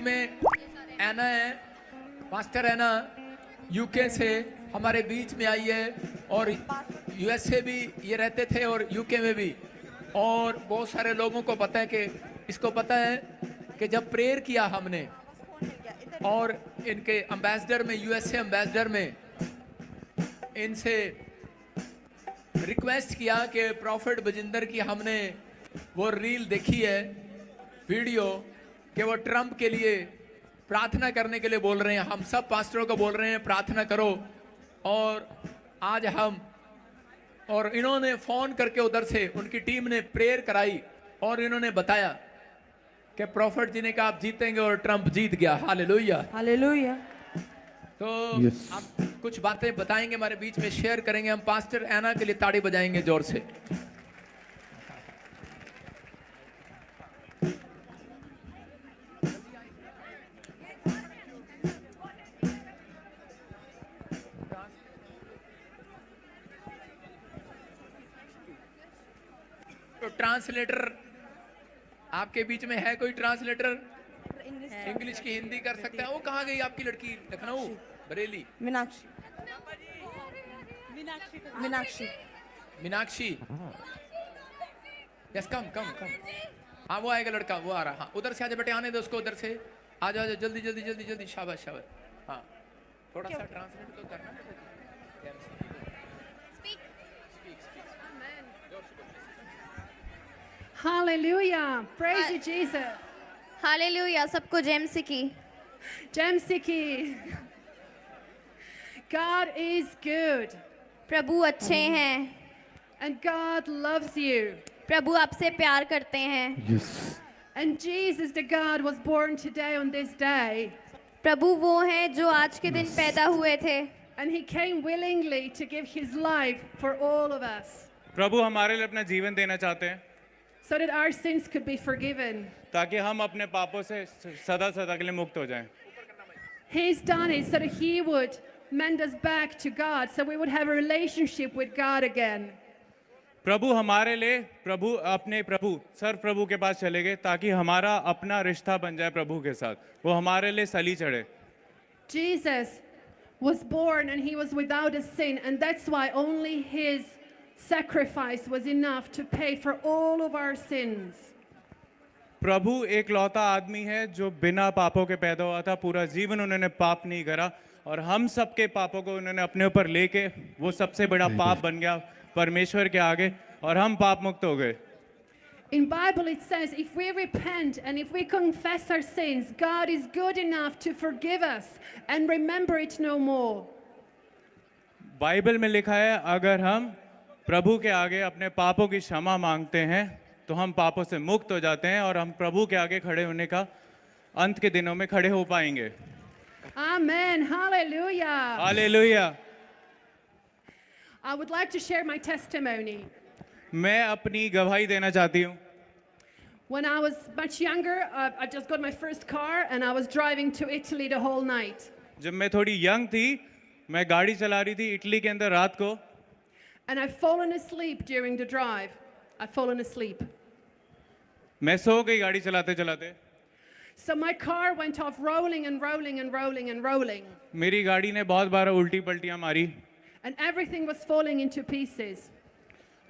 में एना है, मास्टर एना यूके से हमारे बीच में आई है, और यूएसए भी ये रहते थे और यूके में भी। और बहुत सारे लोगों को पता है कि इसको पता है कि जब प्रेयर किया हमने और इनके एम्बेसडर में, यूएसए एम्बेसडर में इनसे रिक्वेस्ट किया कि प्रॉफिट बजिंदर की हमने वो रील देखी है, वीडियो, कि वो ट्रम्प के लिए प्रार्थना करने के लिए बोल रहे हैं। हम सब पास्टरों को बोल रहे हैं प्रार्थना करो। और आज हम, और इन्होंने फोन करके उधर से उनकी टीम ने प्रेयर कराई और इन्होंने बताया कि प्रॉफिट जी ने कहा आप जीतेंगे, और ट्रम्प जीत गया। Hallelujah, hallelujah. तो आप कुछ बातें बताएंगे, हमारे बीच में शेयर करेंगे। हम पास्टर एना के लिए ताड़ी बजाएंगे जोर से। तो ट्रांसलेटर आपके बीच में है कोई ट्रांसलेटर? इंग्लिश की हिंदी कर सकता है? वो कहाँ गई आपकी लड़की? लखनऊ, बरेली, मीनाक्षी। मीनाक्षी। मीनाक्षी। यस, कम कम कम। हाँ वो आएगा लड़का, वो आ रहा। हाँ उधर से आजा बेटे, आने दो उसको उधर से। आ जाओ जल्दी जल्दी जल्दी जल्दी। शाबाश शाबाश। हाँ थोड़ा सा ट्रांसलेट तो करना। Hallelujah. Praise you, Jesus. Hallelujah. सबको जेम सिकी। Jem Siki. God is good. प्रभु अच्छे हैं। And God loves you. प्रभु आपसे प्यार करते हैं। And Jesus, the God, was born today on this day. प्रभु वो हैं जो आज के दिन पैदा हुए थे। And he came willingly to give his life for all of us, प्रभु हमारे लिए अपना जीवन देना चाहते हैं so that our sins could be forgiven. ताकि हम अपने पापों से सदा सदा के लिए मुक्त हो जाएं। He's done it so that he would mend us back to God, so we would have a relationship with God again. प्रभु हमारे लिए अपने प्रभु सर्व प्रभु के पास चले गए ताकि हमारा अपना रिश्ता बन जाए प्रभु के साथ। वो हमारे लिए सली चढ़े। Jesus was born and he was without a sin, and that's why only his sacrifice was enough to pay for all of our sins. प्रभु एक लौता आदमी है जो बिना पापों के पैदा हुआ था। पूरा जीवन उन्होंने पाप नहीं करा और हम सबके पापों को उन्होंने अपने ऊपर लेके वो सबसे बड़ा पाप बन गया परमेश्वर के आगे, और हम पाप मुक्त हो गए। In Bible it says if we repent and if we confess our sins, God is good enough to forgive us and remember it no more. Bible में लिखा है अगर हम प्रभु के आगे अपने पापों की क्षमा मांगते हैं तो हम पापों से मुक्त हो जाते हैं और हम प्रभु के आगे खड़े होने का अंत के दिनों में खड़े हो पाएंगे। Amen. Hallelujah. Hallelujah. I would like to share my testimony. मैं अपनी गवाही देना चाहती हूँ। When I was much younger, I just got my first car and I was driving to Italy the whole night. जब मैं थोड़ी यंग थी मैं गाड़ी चला रही थी इटली के अंदर रात को, And I've fallen asleep during the drive. I've fallen asleep. मैं सो गई गाड़ी चलाते चलाते। So my car went off rolling and rolling and rolling and rolling. मेरी गाड़ी ने बहुत बार उल्टी पलटियां मारी And everything was falling into pieces.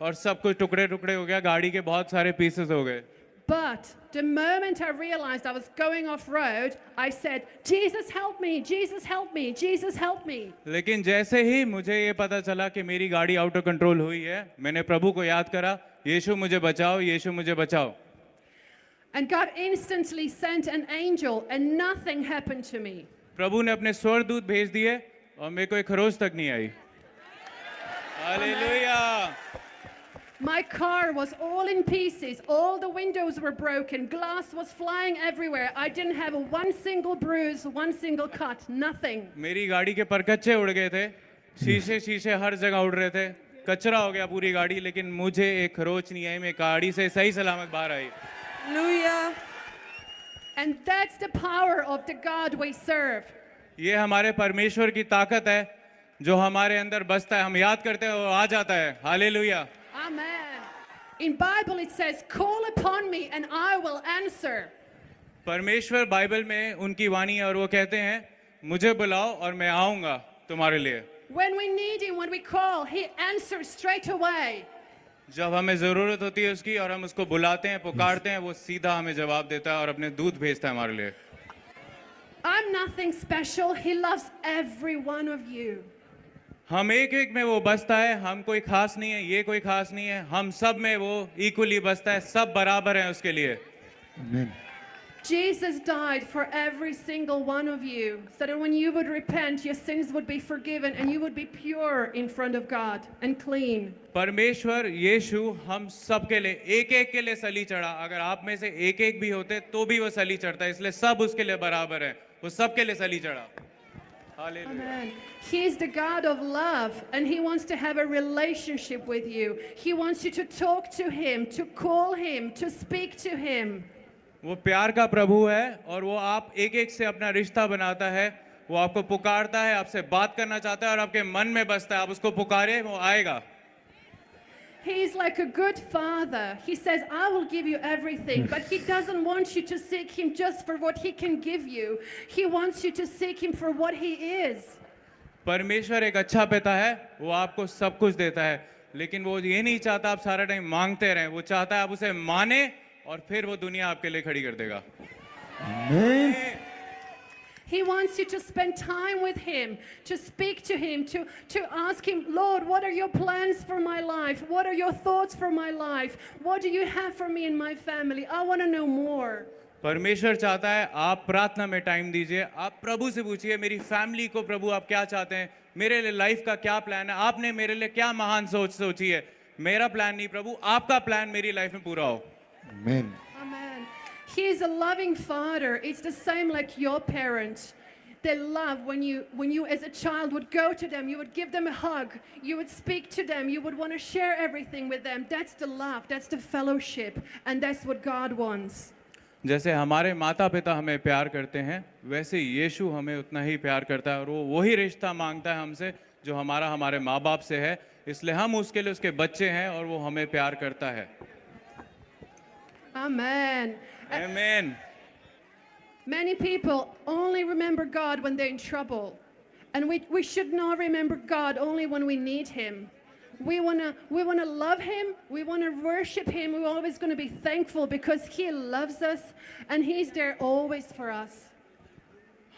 और सब कुछ टुकड़े टुकड़े हो गया, गाड़ी के बहुत सारे पीसेस हो गए। But the moment I realized I was going off road, I said, Jesus help me, Jesus help me, Jesus help me. लेकिन जैसे ही मुझे ये पता चला कि मेरी गाड़ी आउट ऑफ कंट्रोल हुई है, मैंने प्रभु को याद करा, यीशु मुझे बचाओ, यीशु मुझे बचाओ। And God instantly sent an angel and nothing happened to me. प्रभु ने अपने स्वर्गदूत भेज दिए और मेरे को एक खरोच तक नहीं आई। Hallelujah. My car was all in pieces. All the windows were broken. Glass was flying everywhere. I didn't have one single bruise, one single cut, nothing. मेरी गाड़ी के परकच्चे उड़ गए थे, शीशे हर जगह उड़ रहे थे, कचरा हो गया पूरी गाड़ी, लेकिन मुझे एक खरोच नहीं आई। मैं गाड़ी से सही सलामत बाहर आई। Hallelujah. And that's the power of the God we serve. ये हमारे परमेश्वर की ताकत है जो हमारे अंदर बसता है, हम याद करते हैं वो आ जाता है। Hallelujah. Amen. In Bible it says, call upon me and I will answer. परमेश्वर बाइबल में उनकी वाणी है और वो कहते हैं मुझे बुलाओ और मैं आऊंगा तुम्हारे लिए। When we need him, when we call, he answers straight away. जब हमें जरूरत होती है उसकी और हम उसको बुलाते हैं पुकारते हैं, वो सीधा हमें जवाब देता है और अपने दूत भेजता है हमारे लिए। I'm nothing special. He loves every one of you. हम एक एक में वो बसता है, हम कोई खास नहीं है, ये कोई खास नहीं है, हम सब में वो इक्वली बसता है, सब बराबर हैं उसके लिए। Amen. Jesus died for every single one of you, so that when you would repent, your sins would be forgiven and you would be pure in front of God and clean. परमेश्वर यीशु हम सब के लिए एक एक के लिए सली चढ़ा। अगर आप में से एक एक भी होते तो भी वो सली चढ़ता, इसलिए सब उसके लिए बराबर है, वो सब के लिए सली चढ़ा। Hallelujah. Amen. He is the God of love and he wants to have a relationship with you. He wants you to talk to him, to call him, to speak to him. वो प्यार का प्रभु है और वो आप एक एक से अपना रिश्ता बनाता है, वो आपको पुकारता है, आपसे बात करना चाहता है और आपके मन में बसता है। आप उसको पुकारे, वो आएगा। He is like a good father. He says, I will give you everything, but he doesn't want you to seek him just for what he can give you. He wants you to seek him for what he is. परमेश्वर एक अच्छा पिता है, वो आपको सब कुछ देता है, लेकिन वो ये नहीं चाहता आप सारा टाइम मांगते रहें। वो चाहता है आप उसे माने और फिर वो दुनिया आपके लिए खड़ी कर देगा। Amen. He wants you to spend time with him, to speak to him, to ask him, Lord, what are your plans for my life? What are your thoughts for my life? What do you have for me and my family? I want to know more. परमेश्वर चाहता है आप प्रार्थना में time दीजिए, आप प्रभु से पूछिए मेरी फैमिली को प्रभु आप क्या चाहते हैं, मेरे लिए लाइफ का क्या प्लान है, आपने मेरे लिए क्या महान सोच सोची है। मेरा प्लान नहीं प्रभु, आपका प्लान मेरी लाइफ में पूरा हो। Amen. Amen. He is a loving father. It's the same like your parents. They love when you as a child would go to them, you would give them a hug, you would speak to them, you would want to share everything with them. That's the love, that's the fellowship, and that's what God wants. जैसे हमारे माता पिता हमें प्यार करते हैं, वैसे यीशु हमें उतना ही प्यार करता है और वो वही रिश्ता मांगता है हमसे जो हमारा हमारे माँ बाप से है। इसलिए हम उसके लिए उसके बच्चे हैं और वो हमें प्यार करता है। Amen. Amen. Many people only remember God when they're in trouble. And we should not remember God only when we need him. We wanna love him, we wanna worship him, we're always gonna be thankful because he loves us and he's there always for us.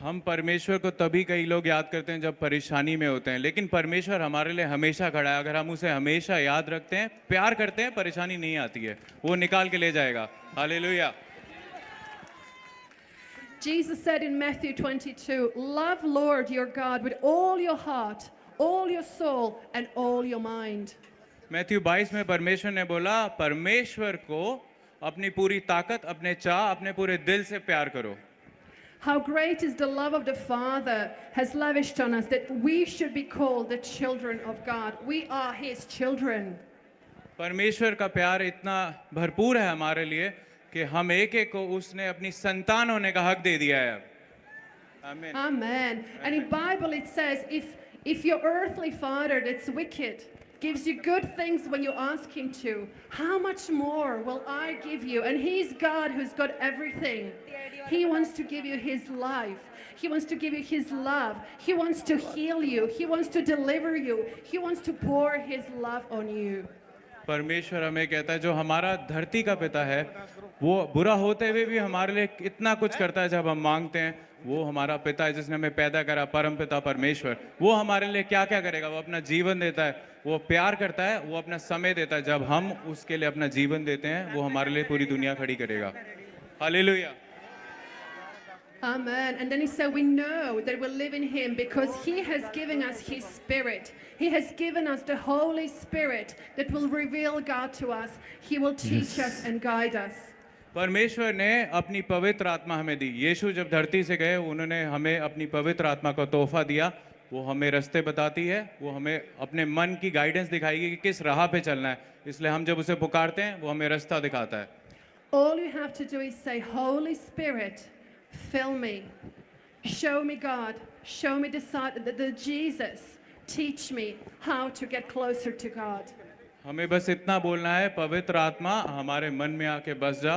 हम परमेश्वर को तभी कई लोग याद करते हैं जब परेशानी में होते हैं, लेकिन परमेश्वर हमारे लिए हमेशा खड़ा है। अगर हम उसे हमेशा याद रखते हैं, प्यार करते हैं, परेशानी नहीं आती है, वो निकाल के ले जाएगा। Hallelujah. Jesus said in Matthew 22, love Lord your God with all your heart, all your soul and all your mind. Matthew 22 में परमेश्वर ने बोला परमेश्वर को अपनी पूरी ताकत, अपने चाह, अपने पूरे दिल से प्यार करो। How great is the love of the Father has lavished on us that we should be called the children of God. We are his children. परमेश्वर का प्यार इतना भरपूर है हमारे लिए कि हम एक एक को उसने अपनी संतान होने का हक दे दिया है। आमीन। Amen. And in Bible it says, if your earthly father that's wicked gives you good things when you ask him to, how much more will I give you? And he's God who's got everything. He wants to give you his life. He wants to give you his love. He wants to heal you. He wants to deliver you. He wants to pour his love on you. परमेश्वर हमें कहता है जो हमारा धरती का पिता है वो बुरा होते हुए भी हमारे लिए इतना कुछ करता है जब हम मांगते हैं। वो हमारा पिता है जिसने हमें पैदा करा, परम पिता परमेश्वर। वो हमारे लिए क्या क्या करेगा? वो अपना जीवन देता है, वो प्यार करता है, वो अपना समय देता है। जब हम उसके लिए अपना जीवन देते हैं वो हमारे लिए पूरी दुनिया खड़ी करेगा। Hallelujah. Amen. And then he said, we know that we live in him because he has given us his spirit. He has given us the Holy Spirit that will reveal God to us. He will teach us and guide us. परमेश्वर ने अपनी पवित्र आत्मा हमें दी। यीशु जब धरती से गए उन्होंने हमें अपनी पवित्र आत्मा का तोहफा दिया। वो हमें रास्ते बताती है, वो हमें अपने मन की गाइडेंस दिखाएगी कि किस राह पे चलना है। इसलिए हम जब उसे पुकारते हैं वो हमें रास्ता दिखाता है। All you have to do is say, Holy Spirit, fill me. Show me God. Show me the Jesus. Teach me how to get closer to God. हमें बस इतना बोलना है, पवित्र आत्मा हमारे मन में आके बस जा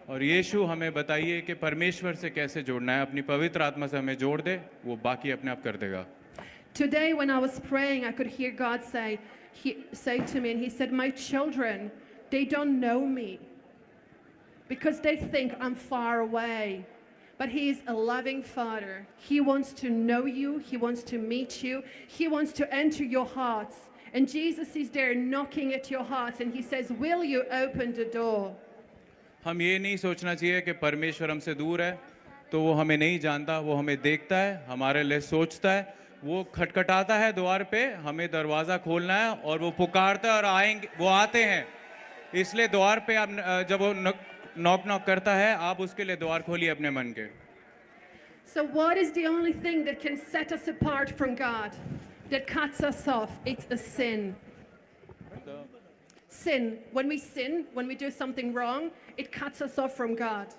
और यीशु हमें बताइए कि परमेश्वर से कैसे जोड़ना है, अपनी पवित्र आत्मा से हमें जोड़ दे, वो बाकी अपने आप कर देगा। Today, when I was praying, I could hear God say to me, and He said, "My children, they don't know me because they think I'm far away. But He is a loving Father. He wants to know you. He wants to meet you. He wants to enter your hearts. And Jesus is there knocking at your hearts, and He says, 'Will you open the door?'" हम ये नहीं सोचना चाहिए कि परमेश्वर हमसे दूर है तो वो हमें नहीं जानता, वो हमें देखता है, हमारे लिए सोचता है, वो खटखटाता है द्वार पे, हमें दरवाज़ा खोलना है और वो पुकारता है और आएंगे, वो आते हैं। इसलिए द्वार पे आप जब वो नॉक नॉक करता है, आप उसके लिए द्वार खोलिए अपने मन के। So what is the only thing that can set us apart from God, that cuts us off? It's a sin. Sin. When we sin, when we do something wrong, it cuts us off from God.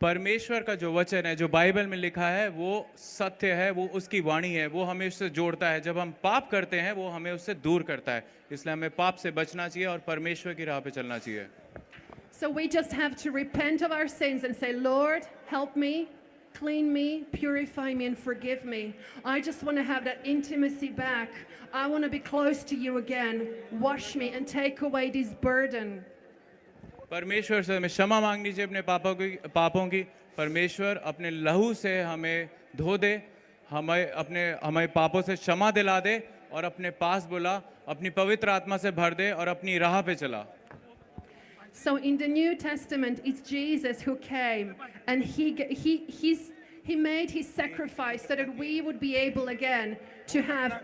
परमेश्वर का जो वचन है, जो Bible में लिखा है, वो सत्य है, वो उसकी वाणी है, वो हमें उससे जोड़ता है। जब हम पाप करते हैं, वो हमें उससे दूर करता है। इसलिए हमें पाप से बचना चाहिए और परमेश्वर की राह पे चलना चाहिए। So we just have to repent of our sins and say, "Lord, help me, clean me, purify me, and forgive me. I just want to have that intimacy back. I want to be close to you again. Wash me and take away this burden." परमेश्वर से हमें क्षमा मांगनी चाहिए अपने पापों की। परमेश्वर अपने लहू से हमें धो दे, हमें पापों से क्षमा दिला दे और अपने पास बुला, अपनी पवित्र आत्मा से भर दे और अपनी राह पे चला। So in the New Testament, it's Jesus who came, and he made His sacrifice so that we would be able again to have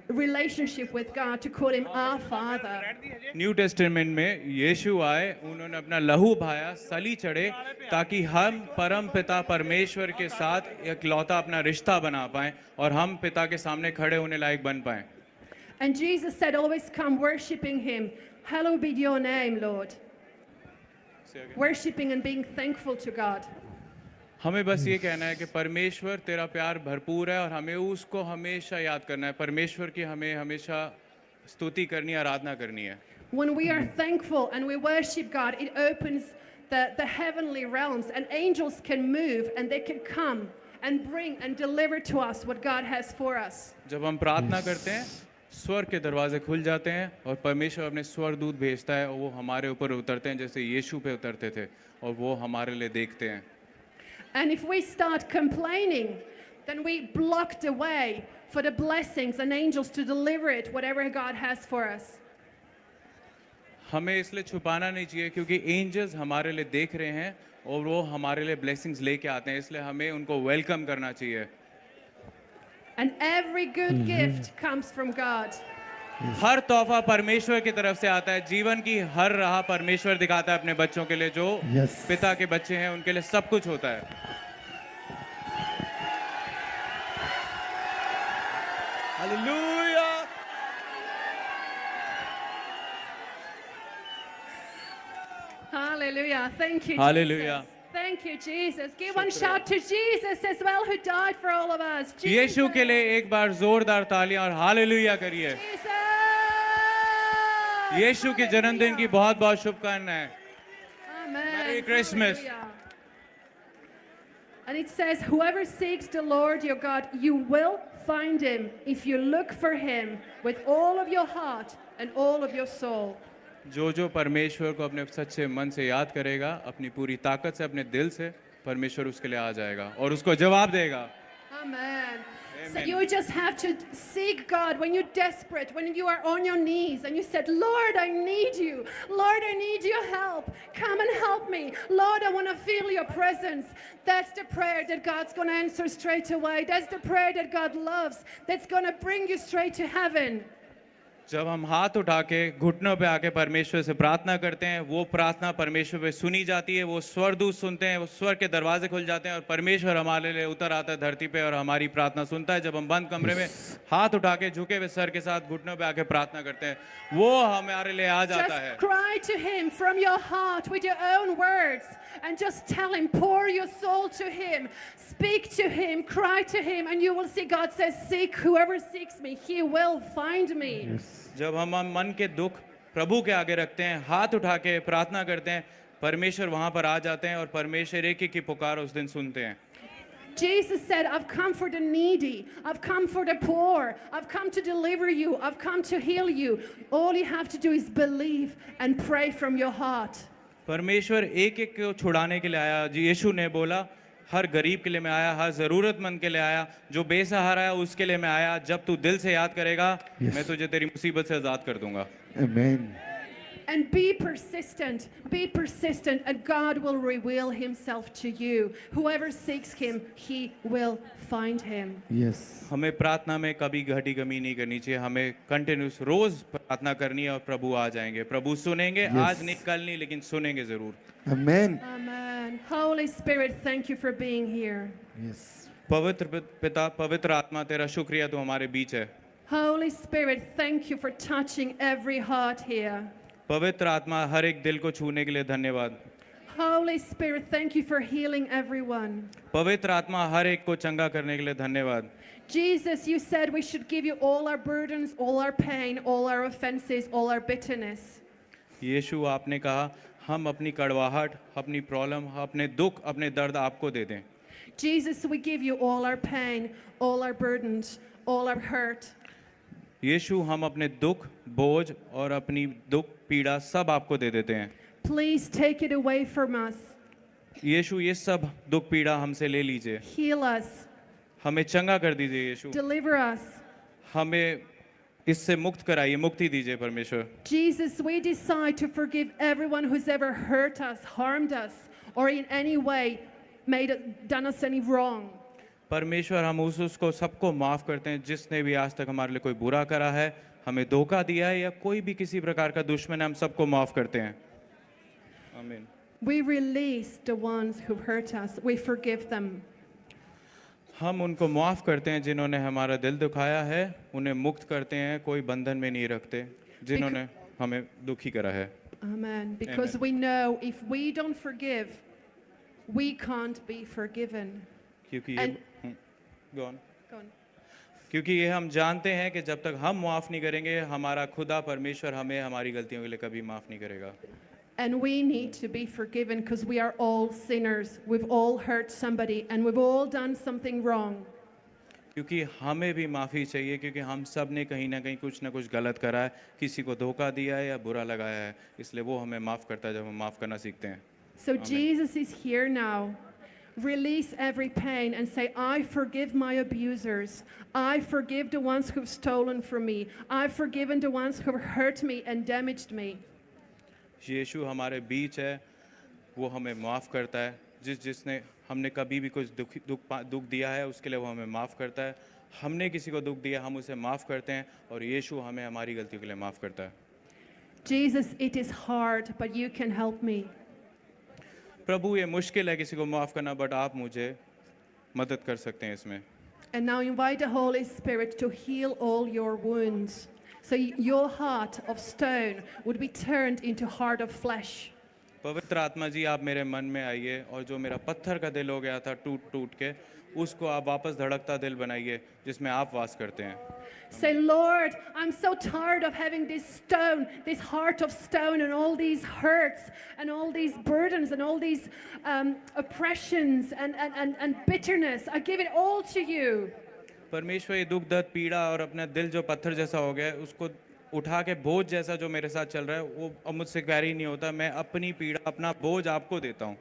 a relationship with God, to call Him our Father. New testament में यीशु आए, उन्होंने अपना लहू बहाया, सली चढ़े, ताकि हम परम पिता परमेश्वर के साथ इकलौता अपना रिश्ता बना पाएं और हम पिता के सामने खड़े होने लायक बन पाएं। And Jesus said, "Always come worshiping Him. Hallowed be your name, Lord." Worshipping and being thankful to God. हमें बस ये कहना है कि परमेश्वर तेरा प्यार भरपूर है और हमें उसको हमेशा याद करना है। परमेश्वर की हमें हमेशा स्तुति करनी, आराधना करनी है। When we are thankful and we worship God, it opens the heavenly realms, and angels can move and they can come and bring and deliver to us what God has for us. जब हम प्रार्थना करते हैं, स्वर्ग के दरवाजे खुल जाते हैं और परमेश्वर अपने स्वर्गदूत भेजता है और वो हमारे ऊपर उतरते हैं, जैसे यीशु पे उतरते थे, और वो हमारे लिए देखते हैं। And if we start complaining, then we block the way for the blessings and angels to deliver it, whatever God has for us. हमें इसलिए छुपाना नहीं चाहिए, क्योंकि एंजल्स हमारे लिए देख रहे हैं और वो हमारे लिए ब्लेसिंग्स लेके आते हैं, इसलिए हमें उनको वेलकम करना चाहिए। And every good gift comes from God. हर तोहफा परमेश्वर की तरफ से आता है। जीवन की हर राह परमेश्वर दिखाता है अपने बच्चों के लिए, जो Yes. पिता के बच्चे हैं उनके लिए सब कुछ होता है। Hallelujah. Hallelujah. Thank you, Hallelujah. Jesus. Thank you, Jesus. Give one shout to Jesus as well, who died for all of us. यीशु के लिए एक बार जोरदार तालियां और हालेलुया करिए। Jesus. यीशु के जन्मदिन की बहुत बहुत शुभकामनाएं। Amen. Merry Christmas. Hallelujah. And it says, "Whoever seeks the Lord your God, you will find Him if you look for Him with all of your heart and all of your soul." जो परमेश्वर को अपने सच्चे मन से याद करेगा, अपनी पूरी ताकत से, अपने दिल से, परमेश्वर उसके लिए आ जाएगा और उसको जवाब देगा। Amen. So Amen. you just have to seek God when you're desperate, when you are on your knees and you said, "Lord, I need you. Lord, I need your help. Come and help me. Lord, I want to feel your presence." That's the prayer that God's going to answer straight away. That's the prayer that God loves. That's going to bring you straight to heaven. जब हम हाथ उठा के घुटनों पे आके परमेश्वर से प्रार्थना करते हैं, वो प्रार्थना परमेश्वर पे सुनी जाती है, वो स्वर्गदूत सुनते हैं, वो स्वर्ग के दरवाजे खुल जाते हैं और परमेश्वर हमारे लिए उतर आता है धरती पे और हमारी प्रार्थना सुनता है। जब हम बंद कमरे में हाथ उठा के झुके हुए सर के साथ घुटनों पे आके प्रार्थना करते हैं, वो हमारे लिए आ जाता है। Just cry to Him from your heart with your own words and just tell Him, pour your soul to Him, speak to Him, cry to Him, and you will see God says, "Seek, whoever seeks me, he will find me." जब हम मन के दुख प्रभु के आगे रखते हैं, हाथ उठा के प्रार्थना करते हैं, परमेश्वर वहां पर आ जाते हैं और परमेश्वर एक एक की पुकार उस दिन सुनते हैं। Jesus said, I've come for the needy, I've come for the poor, I've come to deliver you, I've come to heal you. All you have to do is believe and pray from your heart. परमेश्वर एक एक को छुड़ाने के लिए आया। जी यीशु ने बोला हर गरीब के लिए मैं आया, हर जरूरतमंद के लिए आया, जो बेसहारा है उसके लिए मैं आया। जब तू दिल से याद करेगा मैं तुझे तेरी मुसीबत से आजाद कर दूंगा। Amen. And be persistent, and God will reveal himself to you. Whoever seeks him, he will find him. Yes. हमें प्रार्थना में कभी घटी कमी नहीं करनी चाहिए। हमें कंटिन्यूस रोज प्रार्थना करनी है और प्रभु आ जाएंगे, प्रभु सुनेंगे। आज नहीं कल नहीं लेकिन सुनेंगे जरूर। Amen. Amen. Holy Spirit, thank you for being here. Yes. पवित्र पिता, पवित्र आत्मा, तेरा शुक्रिया तू हमारे बीच है। Holy Spirit, thank you for touching every heart here. पवित्र आत्मा हर एक दिल को छूने के लिए धन्यवाद। Holy Spirit, thank you for healing everyone. पवित्र आत्मा हर एक को चंगा करने के लिए धन्यवाद। Jesus, you said we should give you all our burdens, all our pain, all our offenses, all our bitterness. यीशु आपने कहा हम अपनी कड़वाहट, अपनी प्रॉब्लम, अपने दुख, अपने दर्द आपको दे दें। Jesus, we give you all our pain, all our burdens, all our hurt. यीशु हम अपने दुख, बोझ और अपनी दुख, पीड़ा सब आपको दे देते हैं। Please take it away from us. यीशु ये सब दुख पीड़ा हमसे ले लीजिए, Heal us. हमें चंगा कर दीजिए यीशु, Deliver us. हमें इससे मुक्त कराइए, मुक्ति दीजिए परमेश्वर। Jesus, we decide to forgive everyone who's ever hurt us, harmed us, or in any way done us any wrong. परमेश्वर हम उसको सबको माफ करते हैं जिसने भी आज तक हमारे लिए कोई बुरा करा है, हमें धोखा दिया है या कोई भी किसी प्रकार का दुश्मन है, हम सबको माफ करते हैं। आमीन। We release the ones who hurt us. We forgive them. हम उनको माफ करते हैं जिन्होंने हमारा दिल दुखाया है, उन्हें मुक्त करते हैं, कोई बंधन में नहीं रखते जिन्होंने हमें दुखी करा है। Amen. Because Amen. we know if we don't forgive, we can't be forgiven. क्योंकि And- Go on. Go on. क्योंकि ये हम जानते हैं कि जब तक हम माफ़ नहीं करेंगे, हमारा खुदा परमेश्वर हमें हमारी गलतियों के लिए कभी माफ़ नहीं करेगा। And we need to be forgiven because we are all sinners. We've all hurt somebody and we've all done something wrong. क्योंकि हमें भी माफ़ी चाहिए, क्योंकि हम सब ने कहीं ना कहीं कुछ ना कुछ गलत करा है, किसी को धोखा दिया है या बुरा लगाया है, इसलिए वो हमें माफ़ करता है जब हम माफ़ करना सीखते हैं। So Amen. Jesus is here now. Release every pain and say, I forgive my abusers. I forgive the ones who've stolen from me. I've forgiven the ones who've hurt me and damaged me. यीशु हमारे बीच है, वो हमें माफ़ करता है। जिसने हमने कभी भी कुछ दुख दिया है उसके लिए वो हमें माफ़ करता है। हमने किसी को दुख दिया हम उसे माफ़ करते हैं और यीशु हमें हमारी गलतियों के लिए माफ़ करता है। Jesus, it is hard, but you can help me. प्रभु ये मुश्किल है किसी को माफ़ करना, बट आप मुझे मदद कर सकते हैं इसमें। And now invite the Holy Spirit to heal all your wounds. So your heart of stone would be turned into heart of flesh. पवित्र आत्मा जी आप मेरे मन में आइए और जो मेरा पत्थर का दिल हो गया था टूट टूट के, उसको आप वापस धड़कता दिल बनाइए जिसमें आप वास करते हैं। Say, Lord, I'm so tired of having this stone, this heart of stone, and all these hurts, and all these burdens, and all these oppressions, and bitterness. I give it all to you. परमेश्वर ये दुख दर्द पीड़ा और अपना दिल जो पत्थर जैसा हो गया है उसको उठा के बोझ जैसा जो मेरे साथ चल रहा है वो अब मुझसे कैरी नहीं होता। मैं अपनी पीड़ा अपना बोझ आपको देता हूँ।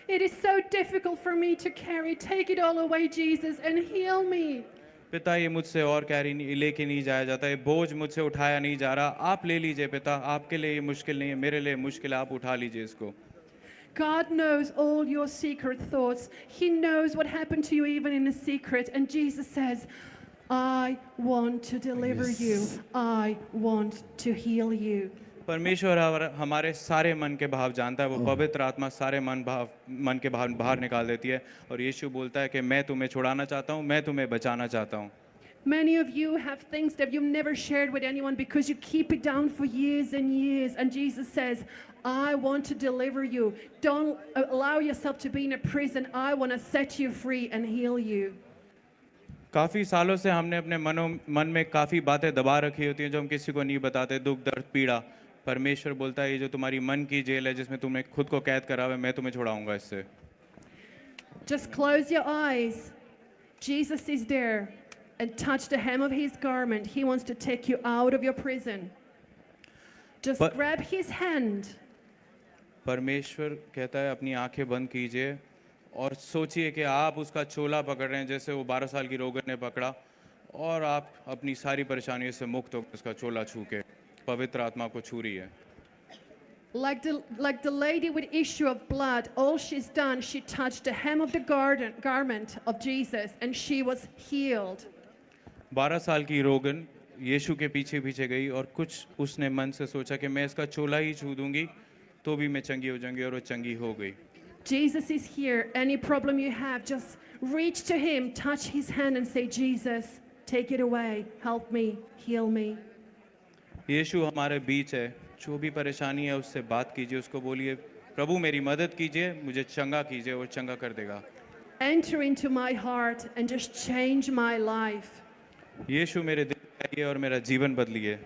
It is so difficult for me to carry. Take it all away, Jesus, and heal me. पिता ये मुझसे और कैरी नहीं लेके नहीं जाया जाता, ये बोझ मुझसे उठाया नहीं जा रहा, आप ले लीजिए पिता। आपके लिए ये मुश्किल नहीं है, मेरे लिए मुश्किल है, आप उठा लीजिए इसको। God knows all your secret thoughts. He knows what happened to you even in a secret. And Jesus says, I want to deliver you. I want to heal you. परमेश्वर हमारे सारे मन के भाव जानता है, वो पवित्र आत्मा सारे मन के भाव बाहर निकाल देती है और यीशु बोलता है कि मैं तुम्हें छुड़ाना चाहता हूँ, मैं तुम्हें बचाना चाहता हूँ। Many of you have things that you've never shared with anyone because you keep it down for years and years. And Jesus says, I want to deliver you. Don't allow yourself to be in a prison. I want to set you free and heal you. काफ़ी सालों से हमने अपने मन में काफ़ी बातें दबा रखी होती हैं जो हम किसी को नहीं बताते, दुख दर्द पीड़ा, परमेश्वर बोलता है ये जो तुम्हारी मन की जेल है जिसमें तुमने खुद को कैद करा हुआ है मैं तुम्हें छुड़ाऊंगा इससे। Just close your eyes. Jesus is there. And touch the hem of his garment. He wants to take you out of your prison. Just But- grab his hand. परमेश्वर कहता है अपनी आंखें बंद कीजिए और सोचिए कि आप उसका चोला पकड़ रहे हैं जैसे वो 12 साल की रोगन ने पकड़ा, और आप अपनी सारी परेशानियों से मुक्त होकर उसका चोला छू के पवित्र आत्मा को छू रही है। Like the lady with issue of blood, all she's done, she touched the hem of the garment of Jesus and she was healed. 12 साल की रोगन यीशु के पीछे पीछे गई और कुछ उसने मन से सोचा कि मैं इसका चोला ही छू दूंगी तो भी मैं चंगी हो जाऊंगी, और वो चंगी हो गई। Jesus is here. Any problem you have, just reach to him, touch his hand and say, Jesus, take it away. Help me, heal me. यीशु हमारे बीच है, जो भी परेशानी है उससे बात कीजिए, उसको बोलिए प्रभु मेरी मदद कीजिए, मुझे चंगा कीजिए, और चंगा कर देगा। Enter into my heart and just change my life. यीशु मेरे दिल में आइए और मेरा जीवन बदलिए।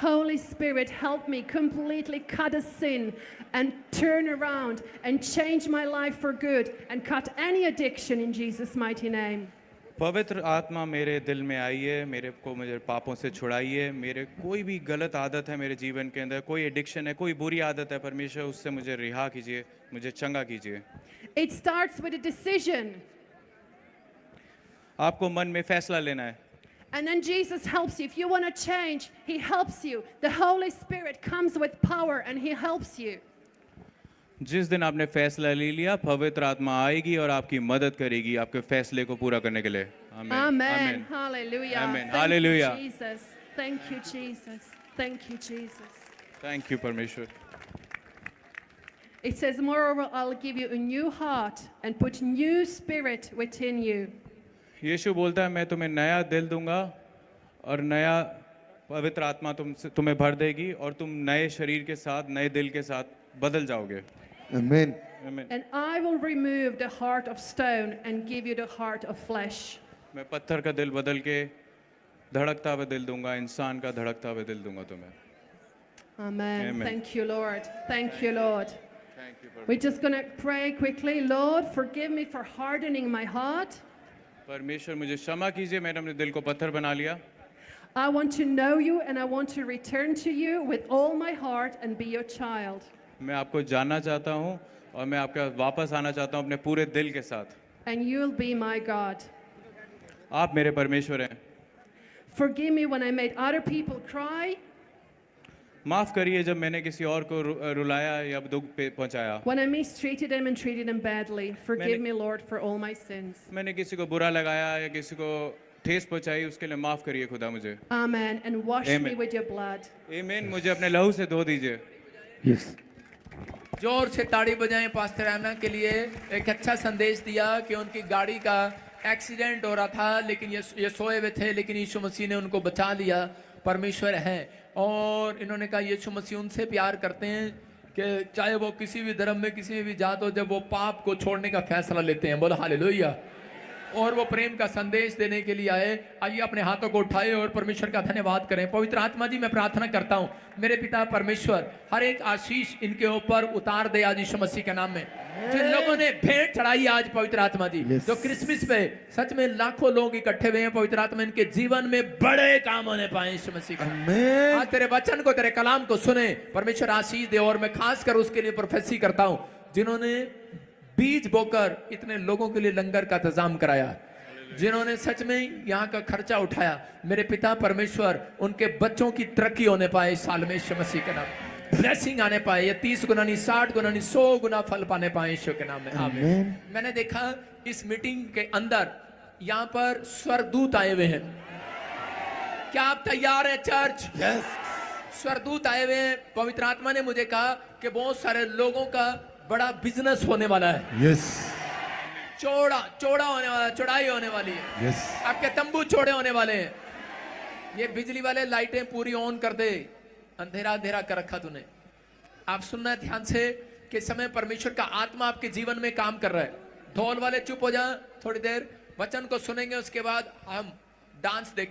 Holy Spirit, help me completely cut a sin and turn around and change my life for good and cut any addiction in Jesus' mighty name. पवित्र आत्मा मेरे दिल में आइए, मुझे पापों से छुड़ाइए, मेरे कोई भी गलत आदत है मेरे जीवन के अंदर, कोई एडिक्शन है, कोई बुरी आदत है, परमेश्वर उससे मुझे रिहा कीजिए, मुझे चंगा कीजिए। It starts with a decision. आपको मन में फैसला लेना है, And then Jesus helps you. If you want to change, he helps you. The Holy Spirit comes with power and he helps you. जिस दिन आपने फैसला ले लिया पवित्र आत्मा आएगी और आपकी मदद करेगी आपके फैसले को पूरा करने के लिए। आमीन। Amen. आमीन। Hallelujah. Amen. Thank Hallelujah. you, Jesus. Thank you, Jesus. Thank you, Jesus. Thank you परमेश्वर। It says, moreover, I'll give you a new heart and put new spirit within you. यीशु बोलता है मैं तुम्हें नया दिल दूंगा और नया पवित्र आत्मा तुम्हें भर देगी और तुम नए शरीर के साथ, नए दिल के साथ बदल जाओगे। Amen. आमीन। And I will remove the heart of stone and give you the heart of flesh. मैं पत्थर का दिल बदल के धड़कता हुआ दिल दूंगा, इंसान का धड़कता हुआ दिल दूंगा तुम्हें। Amen. Amen. Thank you, Lord. Thank you, Lord. Thank you. We're just going to pray quickly. Lord, forgive me for hardening my heart. परमेश्वर मुझे क्षमा कीजिए, मैंने अपने दिल को पत्थर बना लिया। I want to know you and I want to return to you with all my heart and be your child. मैं आपको जानना चाहता हूँ और मैं आपके वापस आना चाहता हूँ अपने पूरे दिल के साथ। And you'll be my God. आप मेरे परमेश्वर हैं। Forgive me when I made other people cry, माफ करिए जब मैंने किसी और को रुलाया या दुख पहुंचाया। when I mistreated them and treated them badly. Forgive मैंने- me, Lord, for all my sins. मैंने किसी को बुरा लगाया या किसी को ठेस पहुंचाई, उसके लिए माफ करिए खुदा मुझे। Amen. And wash me Amen. with your blood. आमीन। मुझे अपने लहू से धो दीजिए। Yes. जोर से ताड़ी बजाएं पास्टर आना के लिए। एक अच्छा संदेश दिया कि उनकी गाड़ी का एक्सीडेंट हो रहा था, लेकिन ये सोए हुए थे, लेकिन यीशु मसीह ने उनको बचा लिया। परमेश्वर है और इन्होंने कहा यीशु मसीह उनसे प्यार करते हैं कि चाहे वो किसी भी धर्म में, किसी भी जात हो, जब वो पाप को छोड़ने का फैसला लेते हैं। बोलो हालेलुया। और वो प्रेम का संदेश देने के लिए आए। आइए अपने हाथों को उठाए और परमेश्वर का धन्यवाद करें। पवित्र आत्मा जी, मैं प्रार्थना करता हूँ मेरे पिता परमेश्वर, हर एक आशीष इनके ऊपर उतार दे आज यीशु मसीह के नाम में। जिन लोगों ने भेंट चढ़ाई आज पवित्र आत्मा जी, Yes. जो क्रिसमस पे सच में लाखों लोग इकट्ठे हुए हैं, पवित्र आत्मा इनके जीवन में बड़े काम होने पाए यीशु मसीह का। Amen. आज तेरे वचन को, तेरे कलाम को सुने परमेश्वर आशीष दे। और मैं खास कर उसके लिए प्रोफेसी करता हूँ जिन्होंने बीज बोकर इतने लोगों के लिए लंगर का इंतजाम कराया, जिन्होंने सच में यहाँ का खर्चा उठाया। मेरे पिता परमेश्वर उनके बच्चों की तरक्की होने पाए इस साल में यीशु मसीह के नाम, ब्लेसिंग आने पाए, ये 30 गुना नहीं 60 गुना नहीं 100 गुना फल पाने पाए यीशु के नाम में। आमीन। Amen. मैंने देखा इस मीटिंग के अंदर यहाँ पर स्वर्गदूत आए हुए हैं। क्या आप तैयार हैं चर्च? Yes. स्वर्गदूत आए हुए हैं। पवित्र आत्मा ने मुझे कहा कि बहुत सारे लोगों का बड़ा बिजनेस होने वाला है, Yes. चौड़ा होने वाला है, चौड़ाई होने वाली है। Yes. आपके तंबू चौड़े होने वाले हैं। ये बिजली वाले लाइटें पूरी ऑन कर दे, अंधेरा अंधेरा कर रखा तूने। आप सुनना ध्यान से कि समय परमेश्वर का आत्मा आपके जीवन में काम कर रहा है। ढोल वाले चुप हो जा, थोड़ी देर वचन को सुनेंगे, उसके बाद हम डांस देखेंगे।